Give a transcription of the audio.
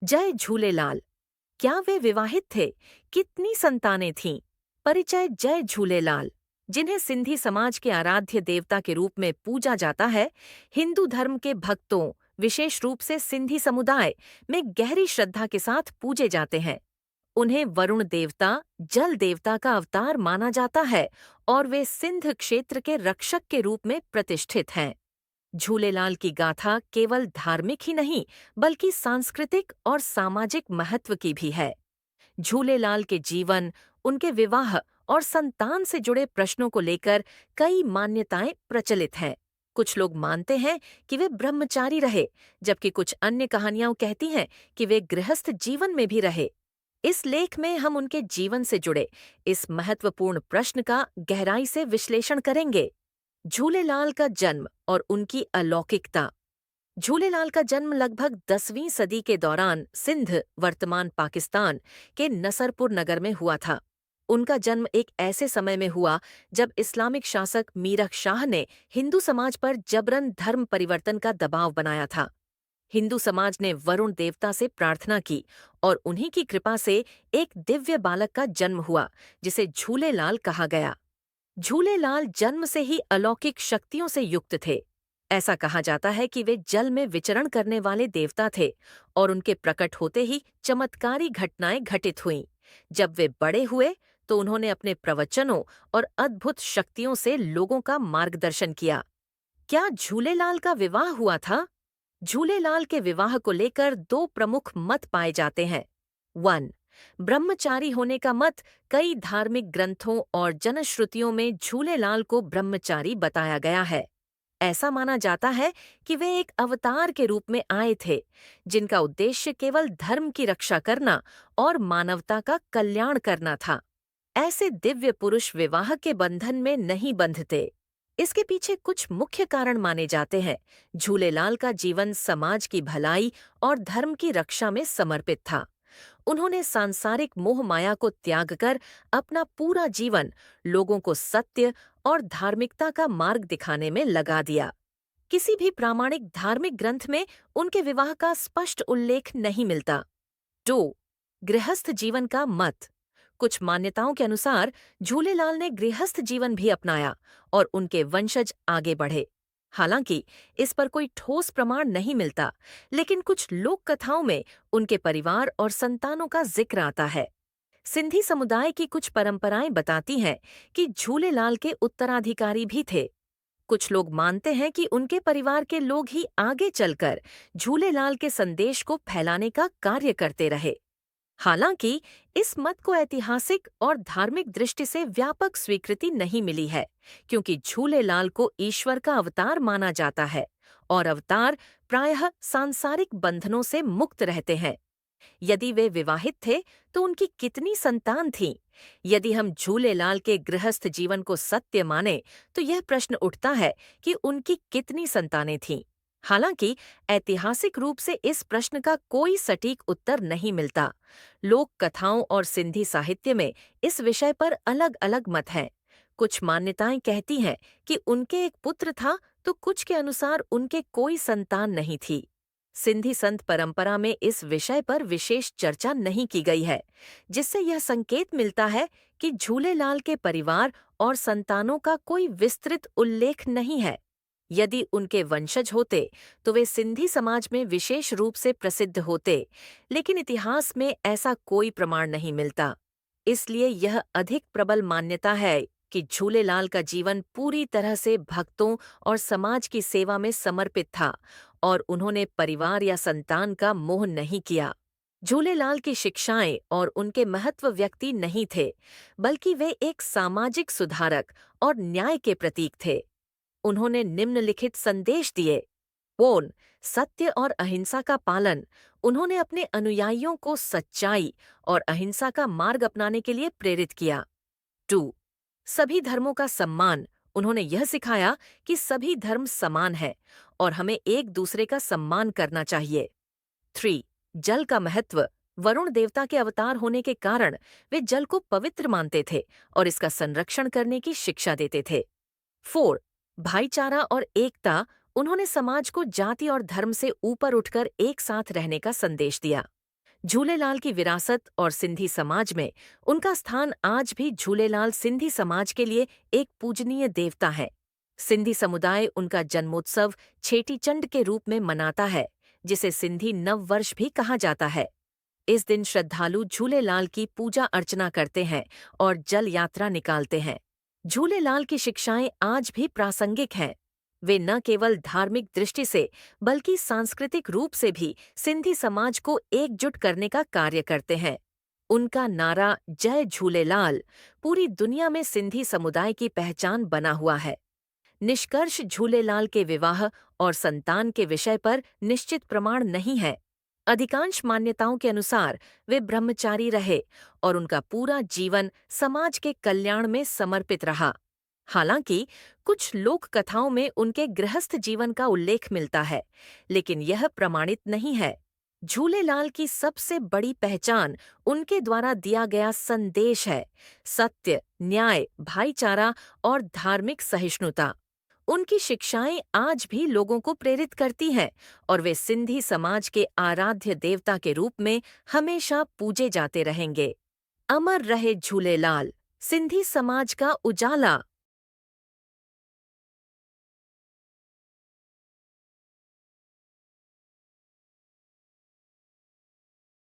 जय झूलेलाल। क्या वे विवाहित थे? कितनी संतानें थीं? परिचय। जय झूलेलाल, जिन्हें सिंधी समाज के आराध्य देवता के रूप में पूजा जाता है, हिंदू धर्म के भक्तों, विशेष रूप से सिंधी समुदाय में गहरी श्रद्धा के साथ पूजे जाते हैं। उन्हें वरुण देवता, जल देवता का अवतार माना जाता है और वे सिंध क्षेत्र के रक्षक के रूप में प्रतिष्ठित हैं। झूलेलाल की गाथा केवल धार्मिक ही नहीं, बल्कि सांस्कृतिक और सामाजिक महत्व की भी है। झूलेलाल के जीवन, उनके विवाह और संतान से जुड़े प्रश्नों को लेकर कई मान्यताएं प्रचलित हैं। कुछ लोग मानते हैं कि वे ब्रह्मचारी रहे, जबकि कुछ अन्य कहानियां कहती हैं कि वे गृहस्थ जीवन में भी रहे। इस लेख में हम उनके जीवन से जुड़े इस महत्वपूर्ण प्रश्न का गहराई से विश्लेषण करेंगे। झूलेलाल का जन्म और उनकी अलौकिकता। झूलेलाल का जन्म लगभग 10वीं सदी के दौरान सिंध, वर्तमान पाकिस्तान के नसरपुर नगर में हुआ था। उनका जन्म एक ऐसे समय में हुआ जब इस्लामिक शासक मीरख शाह ने हिंदू समाज पर जबरन धर्म परिवर्तन का दबाव बनाया था। हिंदू समाज ने वरुण देवता से प्रार्थना की और उन्हीं की कृपा से एक दिव्य बालक का जन्म हुआ, जिसे झूलेलाल कहा गया। झूलेलाल जन्म से ही अलौकिक शक्तियों से युक्त थे। ऐसा कहा जाता है कि वे जल में विचरण करने वाले देवता थे और उनके प्रकट होते ही चमत्कारी घटनाएं घटित हुईं। जब वे बड़े हुए तो उन्होंने अपने प्रवचनों और अद्भुत शक्तियों से लोगों का मार्गदर्शन किया। क्या झूलेलाल का विवाह हुआ था? झूलेलाल के विवाह को लेकर दो प्रमुख मत पाए जाते हैं। 1. ब्रह्मचारी होने का मत। कई धार्मिक ग्रंथों और जनश्रुतियों में झूलेलाल को ब्रह्मचारी बताया गया है। ऐसा माना जाता है कि वे एक अवतार के रूप में आए थे, जिनका उद्देश्य केवल धर्म की रक्षा करना और मानवता का कल्याण करना था। ऐसे दिव्य पुरुष विवाह के बंधन में नहीं बंधते। इसके पीछे कुछ मुख्य कारण माने जाते हैं। झूलेलाल का जीवन समाज की भलाई और धर्म की रक्षा में समर्पित था। उन्होंने सांसारिक मोह माया को त्याग कर अपना पूरा जीवन लोगों को सत्य और धार्मिकता का मार्ग दिखाने में लगा दिया। किसी भी प्रामाणिक धार्मिक ग्रंथ में उनके विवाह का स्पष्ट उल्लेख नहीं मिलता। 2. गृहस्थ जीवन का मत। कुछ मान्यताओं के अनुसार झूलेलाल ने गृहस्थ जीवन भी अपनाया और उनके वंशज आगे बढ़े। हालांकि इस पर कोई ठोस प्रमाण नहीं मिलता, लेकिन कुछ लोक कथाओं में उनके परिवार और संतानों का जिक्र आता है। सिंधी समुदाय की कुछ परंपराएं बताती हैं कि झूलेलाल के उत्तराधिकारी भी थे। कुछ लोग मानते हैं कि उनके परिवार के लोग ही आगे चलकर झूलेलाल के संदेश को फैलाने का कार्य करते रहे। हालांकि इस मत को ऐतिहासिक और धार्मिक दृष्टि से व्यापक स्वीकृति नहीं मिली है, क्योंकि झूलेलाल को ईश्वर का अवतार माना जाता है और अवतार प्रायः सांसारिक बंधनों से मुक्त रहते हैं। यदि वे विवाहित थे तो उनकी कितनी संतान थीं? यदि हम झूलेलाल के गृहस्थ जीवन को सत्य माने तो यह प्रश्न उठता है कि उनकी कितनी संतानें थीं। हालांकि ऐतिहासिक रूप से इस प्रश्न का कोई सटीक उत्तर नहीं मिलता। लोक कथाओं और सिंधी साहित्य में इस विषय पर अलग-अलग मत हैं। कुछ मान्यताएं कहती हैं कि उनके एक पुत्र था, तो कुछ के अनुसार उनके कोई संतान नहीं थी। सिंधी संत परंपरा में इस विषय पर विशेष चर्चा नहीं की गई है, जिससे यह संकेत मिलता है कि झूलेलाल के परिवार और संतानों का कोई विस्तृत उल्लेख नहीं है। यदि उनके वंशज होते तो वे सिंधी समाज में विशेष रूप से प्रसिद्ध होते, लेकिन इतिहास में ऐसा कोई प्रमाण नहीं मिलता। इसलिए यह अधिक प्रबल मान्यता है कि झूलेलाल का जीवन पूरी तरह से भक्तों और समाज की सेवा में समर्पित था और उन्होंने परिवार या संतान का मोह नहीं किया। झूलेलाल की शिक्षाएं और उनके महत्व व्यक्ति नहीं थे, बल्कि वे एक सामाजिक सुधारक और न्याय के प्रतीक थे। उन्होंने निम्नलिखित संदेश दिए। 1. सत्य और अहिंसा का पालन। उन्होंने अपने अनुयायियों को सच्चाई और अहिंसा का मार्ग अपनाने के लिए प्रेरित किया। 2. सभी धर्मों का सम्मान। उन्होंने यह सिखाया कि सभी धर्म समान हैं और हमें एक दूसरे का सम्मान करना चाहिए। 3. जल का महत्व। वरुण देवता के अवतार होने के कारण वे जल को पवित्र मानते थे और इसका संरक्षण करने की शिक्षा देते थे। 4. भाईचारा और एकता। उन्होंने समाज को जाति और धर्म से ऊपर उठकर एक साथ रहने का संदेश दिया। झूलेलाल की विरासत और सिंधी समाज में उनका स्थान आज भी झूलेलाल सिंधी समाज के लिए एक पूजनीय देवता है। सिंधी समुदाय उनका जन्मोत्सव छेटीचंड के रूप में मनाता है, जिसे सिंधी नव वर्ष भी कहा जाता है। इस दिन श्रद्धालु झूलेलाल की पूजा अर्चना करते हैं और जल यात्रा निकालते हैं। झूलेलाल की शिक्षाएं आज भी प्रासंगिक हैं। वे न केवल धार्मिक दृष्टि से बल्कि सांस्कृतिक रूप से भी सिंधी समाज को एकजुट करने का कार्य करते हैं। उनका नारा जय झूलेलाल पूरी दुनिया में सिंधी समुदाय की पहचान बना हुआ है। निष्कर्ष झूलेलाल के विवाह और संतान के विषय पर निश्चित प्रमाण नहीं है। अधिकांश मान्यताओं के अनुसार वे ब्रह्मचारी रहे और उनका पूरा जीवन समाज के कल्याण में समर्पित रहा। हालांकि कुछ लोक कथाओं में उनके गृहस्थ जीवन का उल्लेख मिलता है, लेकिन यह प्रमाणित नहीं है। झूलेलाल की सबसे बड़ी पहचान उनके द्वारा दिया गया संदेश है: सत्य, न्याय, भाईचारा और धार्मिक सहिष्णुता। उनकी शिक्षाएं आज भी लोगों को प्रेरित करती हैं और वे सिंधी समाज के आराध्य देवता के रूप में हमेशा पूजे जाते रहेंगे। अमर रहे झूलेलाल, सिंधी समाज का उजाला।